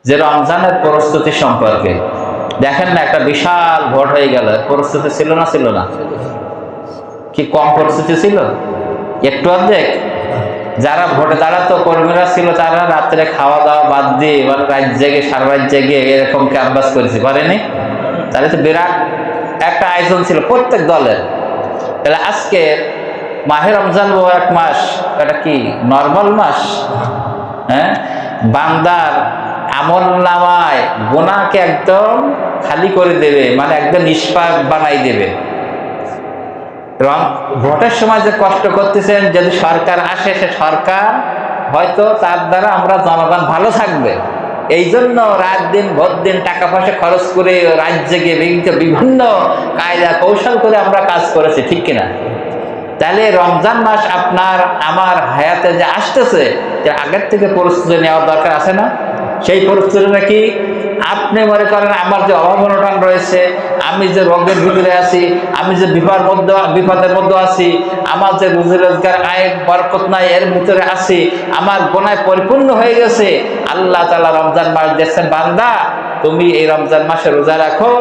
যে রমজানের প্রস্তুতি সম্পর্কে দেখেন না, একটা বিশাল ভোট হয়ে গেল, প্রস্তুতি ছিল না? ছিল না? কি কম প্রস্তুতি ছিল? একটু অর্ধেক। যারা ভোটে দাঁড়াতো কর্মীরা ছিল, তারা রাত্রে খাওয়া দাওয়া বাদ দিয়ে মানে রাত জেগে সারা রাত জেগে এরকম ক্যাম্পাস করেছে, পারেনি? তাহলে তো বিরাট একটা আয়োজন ছিল প্রত্যেক দলের। তাহলে আজকে মাহে রমজান এক মাস, এটা কি নর্মাল মাস? হ্যাঁ, বান্দার আমল নামায় গুনাহকে একদম খালি করে দেবে, মানে একদম নিষ্পাপ বানাই দেবে। ভোটের সময় যে কষ্ট করতেছেন, যদি সরকার আসে, সে সরকার হয়তো তার দ্বারা আমরা জনগণ ভালো থাকবে, এই জন্য রাত দিন ভোট দিন টাকা পয়সা খরচ করে রাত জেগে বিভিন্ন কায়দা কৌশল করে আমরা কাজ করেছি, ঠিক কিনা? তাহলে রমজান মাস আপনার আমার হায়াতে যে আসতেছে, যে আগের থেকে প্রস্তুতি নেওয়ার দরকার আছে না? সেই প্রস্তুতিটা কি? আপনি মনে করেন আমার যে অভাব অনটন রয়েছে, আমি যে রোগের ভিতরে আছি, আমি যে বিপদের মধ্যে আছি, আমার যে রুজি রোজগার আয় বরকত নাই এর ভিতরে আছি, আমার গোনায় পরিপূর্ণ হয়ে গেছে, আল্লাহ তাআলা রমজান মাস দিয়েছেন, বান্দা তুমি এই রমজান মাসে রোজা রাখো,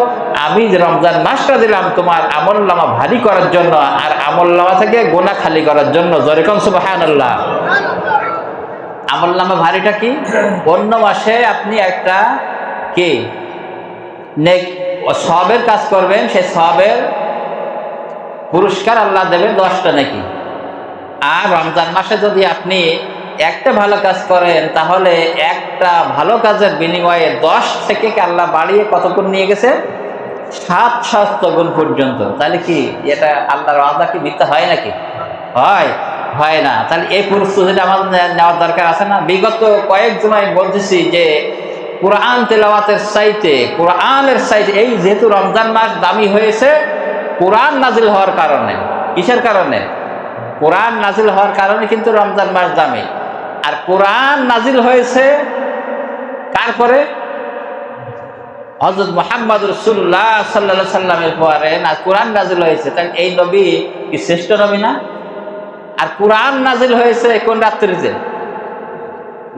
আমি যে রমজান মাসটা দিলাম তোমার আমলনামা ভারী করার জন্য আর আমলনামা থেকে গোনা খালি করার জন্য। জোরে কোন সুবহানাল্লাহ। আমলনামা ভারীটা কি? অন্য মাসে আপনি একটা কি নেক সওয়াবের কাজ করবেন, সেই সওয়াবের পুরস্কার আল্লাহ দেবে 10টা নাকি। আর রমজান মাসে যদি আপনি একটা ভালো কাজ করেন, তাহলে একটা ভালো কাজের বিনিময়ে 10 থেকে আল্লাহ বাড়িয়ে কত গুণ নিয়ে গেছে? 700 গুণ পর্যন্ত। তাহলে কি এটা আল্লাহর ওয়াদা কি মিথ্যা হয় নাকি? হয় না। তাহলে এই প্রস্তুতিটা আমাদের নেওয়ার দরকার আছে না? বিগত কয়েক জমায় বলতেছি যে কোরআন তেলাওয়াতের চাইতে, কোরআনের চাইতে, এই যেহেতু রমজান মাস দামি হয়েছে কোরআন নাজিল হওয়ার কারণে। কিসের কারণে? কোরআন নাজিল হওয়ার কারণে কিন্তু রমজান মাস দামি। আর কোরআন নাজিল হয়েছে কার পরে? হযরত মুহাম্মদ রাসূলুল্লাহ সাল্লাল্লাহু আলাইহি সাল্লামের পরে না কোরআন নাজিল হয়েছে। তাই এই নবী কি শ্রেষ্ঠ নবী না? আর কোরআন নাজিল হয়েছে কোন রাত্রিতে?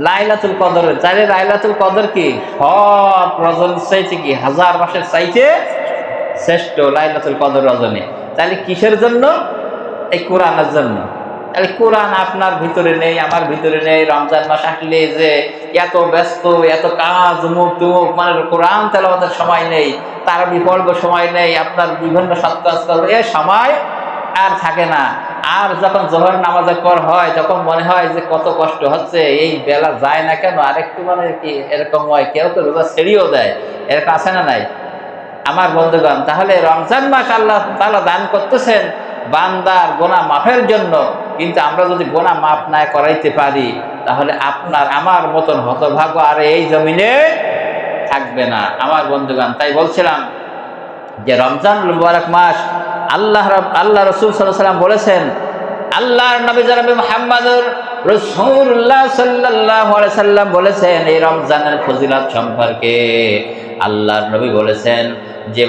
লাইলাতুল কদরে। তাহলে লাইলাতুল কদর কি সব রজনীর চাইতে কি 1000 মাসের চাইতে শ্রেষ্ঠ লাইলাতুল কদর রজনী। তাহলে কিসের জন্য? এই কোরআনের জন্য। তাহলে কোরআন আপনার ভিতরে নেই, আমার ভিতরে নেই, রমজান মাস আসলে যে এত ব্যস্ত, এত কাজ মুখ টুমুক, মানে কোরআন তেলাওয়াতের সময় নেই, তারাবি পড়বার সময় নেই, আপনার বিভিন্ন সৎ কাজ করবে, এ সময় আর থাকে না। আর যখন জোহর নামাজের পর হয়, তখন মনে হয় যে কত কষ্ট হচ্ছে, এই বেলা যায় না কেন, আরেকটু মানে কি এরকম হয়। কেউ তো রোজা ছেড়েও দেয়, এরকম আছে না নাই আমার বন্ধুগণ? তাহলে রমজান মাস আল্লাহ তাআলা দান করতেছেন বান্দার গোনা মাফের জন্য, কিন্তু আমরা যদি গোনা মাফ না করাইতে পারি, তাহলে আপনার আমার মতন হতভাগ্য আর এই জমিনে থাকবে না আমার বন্ধুগণ। তাই বলছিলাম যে রমজান মুবারক মাস আল্লাহ রাসূল সাল্লাল্লাহু আলাইহি ওয়াসাল্লাম বলেছেন, আল্লাহর নবী জনাবে মুহাম্মদুর রাসূলুল্লাহ সাল্লাল্লাহু আলাইহি ওয়াসাল্লাম বলেছেন এই রমজানের ফজিলত সম্পর্কে। আল্লাহর নবী বলেছেন যে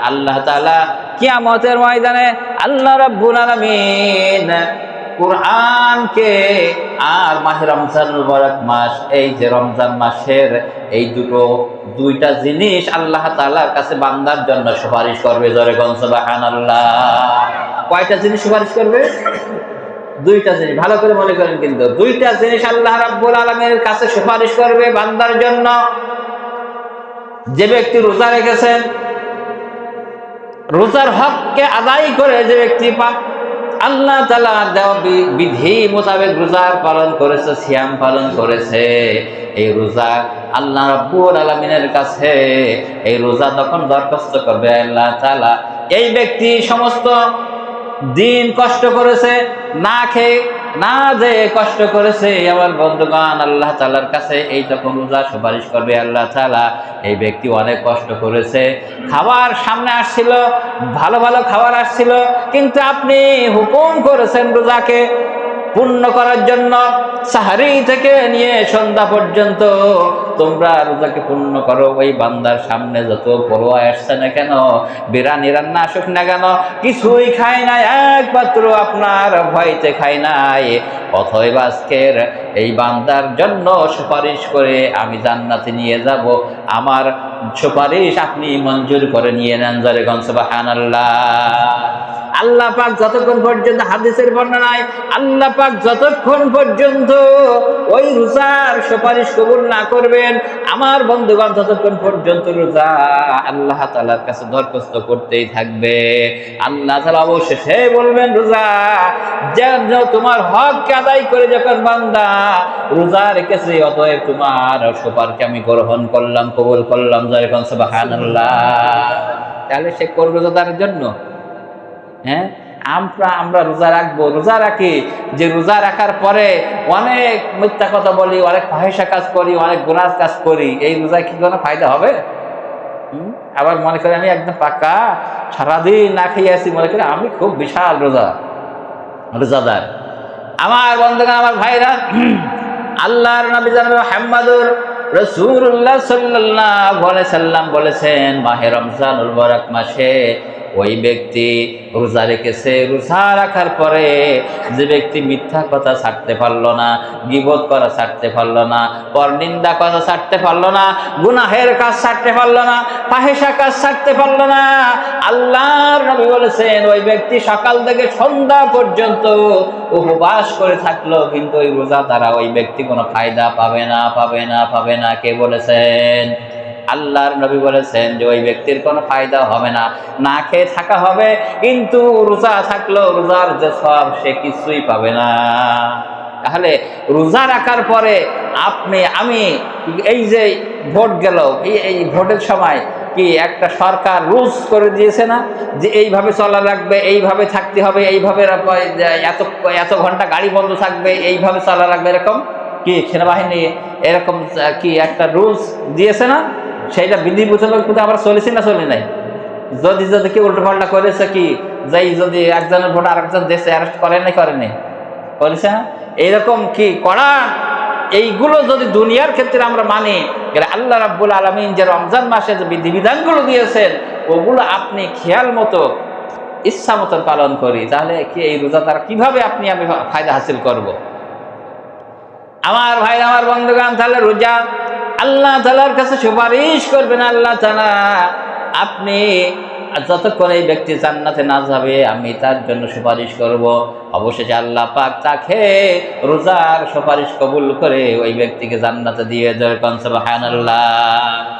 আল্লাহ তাআলা কিয়ামতের ময়দানে আল্লাহ রাব্বুল আলামিন কোরআনকে আর মাহে রমজান মুবারক মাস, এই যে রমজান মাসের এই দুইটা জিনিস আল্লাহ তাআলার কাছে বান্দার জন্য সুপারিশ করবে। জোরে কোন সুবহানাল্লাহ। কয়টা জিনিস সুপারিশ করবে? 2টা জিনিস। ভালো করে মনে করেন কিন্তু 2টা জিনিস আল্লাহ রাব্বুল আলামিনের কাছে সুপারিশ করবে বান্দার জন্য। যে ব্যক্তি রোজা রেখেছেন, রোজার হককে আদায় করে যে ব্যক্তি আল্লাহ তাআলা দেওয়া বিধি মোতাবেক রোজা পালন করেছে, সিয়াম পালন করেছে, এই রোজা আল্লাহ রাব্বুল আলামিনের কাছে এই রোজা তখন দরখাস্ত করবে, আল্লাহ তাআলা এই ব্যক্তি সমস্ত দিন কষ্ট করেছে, না খেয়ে না যে কষ্ট করেছে, আমার বন্ধুগণ আল্লাহ তাআলার কাছে এই যখন রোজা সুপারিশ করবে, আল্লাহ তাআলা এই ব্যক্তি অনেক কষ্ট করেছে, খাবার সামনে আসছিল, ভালো ভালো খাবার আসছিল, কিন্তু আপনি হুকুম করেছেন রোজাকে পূর্ণ করার জন্য, সাহারি থেকে নিয়ে সন্ধ্যা পর্যন্ত তোমরা রোজাকে পূর্ণ করো। ওই বান্দার সামনে যত পরোয়া আসছে না কেন, বিরানি রান্না আসুক না কেন, কিছুই খায় নাই, একমাত্র আপনার ভয়তে খায় নাই। অতএব আজকের এই বান্দার জন্য সুপারিশ করে আমি জান্নাতে নিয়ে যাব, আমার সুপারিশ আপনি মঞ্জুর করে নিয়ে নেন। জোরে কোন সুবহানাল্লাহ। আল্লাহ পাক যতক্ষণ পর্যন্ত, হাদিসের বর্ণনায় আল্লাহ পাক যতক্ষণ পর্যন্ত ওই রোজার সুপারিশ কবুল না করবেন, আমার বন্ধুগণ ততক্ষণ পর্যন্ত রোজা আল্লাহ তাআলার কাছে দরখাস্ত করতেই থাকবে। আল্লাহ তাআলা অবশেষে বলবেন, রোজা যেন তোমার হককে আদায় করে যখন বান্দা রোজা রেখেছে, অতএব তোমার সুপারিশকে আমি গ্রহণ করলাম, কবুল করলাম। যখন সুবহানাল্লাহ। তাহলে সে করবে রোজার জন্য। হ্যাঁ, আমরা রোজা রাখবো, রোজা রাখি, যে রোজা রাখার পরে অনেক মিথ্যা কথা বলি, অনেক ফাহিশা কাজ করি, অনেক গুনাহ কাজ করি, এই রোজায় কি কোনো ফায়দা হবে? আবার মনে করি আমি একদম পাক্কা সারাদিন না খেয়ে আছি, মনে করি আমি খুব বিশাল রোজাদার। আমার বন্ধুগণ, আমার ভাইরা, আল্লাহর নবী জনাব মুহাম্মদুর রাসূলুল্লাহ সাল্লাল্লাহু আলাইহি সাল্লাম বলেছেন, মাহে রমজানুল মুবারক মাসে ওই ব্যক্তি রোজা রেখেছে, রোজা রাখার পরে যে ব্যক্তি মিথ্যা কথা ছাড়তে পারলো না, গীবত করা ছাড়তে পারলো না, পরনিন্দা কথা ছাড়তে পারলো না, গুনাহের কাজ ছাড়তে পারলো না, ফাহিশা কাজ ছাড়তে পারলো না, আল্লাহর নবী বলেছেন ওই ব্যক্তি সকাল থেকে সন্ধ্যা পর্যন্ত উপবাস করে থাকলো, কিন্তু ওই রোজা দ্বারা ওই ব্যক্তি কোনো ফায়দা পাবে না। কে বলেছেন? আল্লাহর নবী বলেছেন যে ওই ব্যক্তির কোনো ফায়দা হবে না, না খেয়ে থাকা হবে, কিন্তু রোজা থাকলো রোজার যে সওয়াব সে কিছুই পাবে না। তাহলে রোজা রাখার পরে আমি এই যে ভোট গেল, এই ভোটের সময় কি একটা সরকার রুলস করে দিয়েছে না, যে এইভাবে চলা রাখবে, এইভাবে থাকতে হবে, এইভাবে এত ঘন্টা গাড়ি বন্ধ থাকবে, এইভাবে চলা রাখবে, এরকম কি সেনাবাহিনী এরকম কি একটা রুলস দিয়েছে না? সেইটা বিধিবুঝানোর কিন্তু আমরা চলেছি না চলি নাই? যদি কেউ উল্টো পাল্টা করেছে, কি যাই যদি একজনের ভোট আরেকজন দেশে অ্যারেস্ট করেনি করেছে না? এইরকম কি করা, এইগুলো যদি দুনিয়ার ক্ষেত্রে আমরা মানি, আল্লাহ রাব্বুল আলামিন যে রমজান মাসে যে বিধিবিধানগুলো দিয়েছেন ওগুলো আপনি খেয়াল মতো ইচ্ছা মতন পালন করি, তাহলে কি এই রোজা দ্বারা কিভাবে আমি ফায়দা হাসিল করব? আমার ভাই, আমার বন্ধুগণ, তাহলে রোজা আল্লাহ তাআলার কাছে সুপারিশ করবেন। আল্লাহ তাআলা, আপনি যতক্ষণ এই ব্যক্তি জান্নাতে না যাবে আমি তার জন্য সুপারিশ করব। অবশেষে আল্লাহ পাক তাকে রোজার সুপারিশ কবুল করে ওই ব্যক্তিকে জান্নাতে দিয়ে দেবেন। সুবহানাল্লাহ।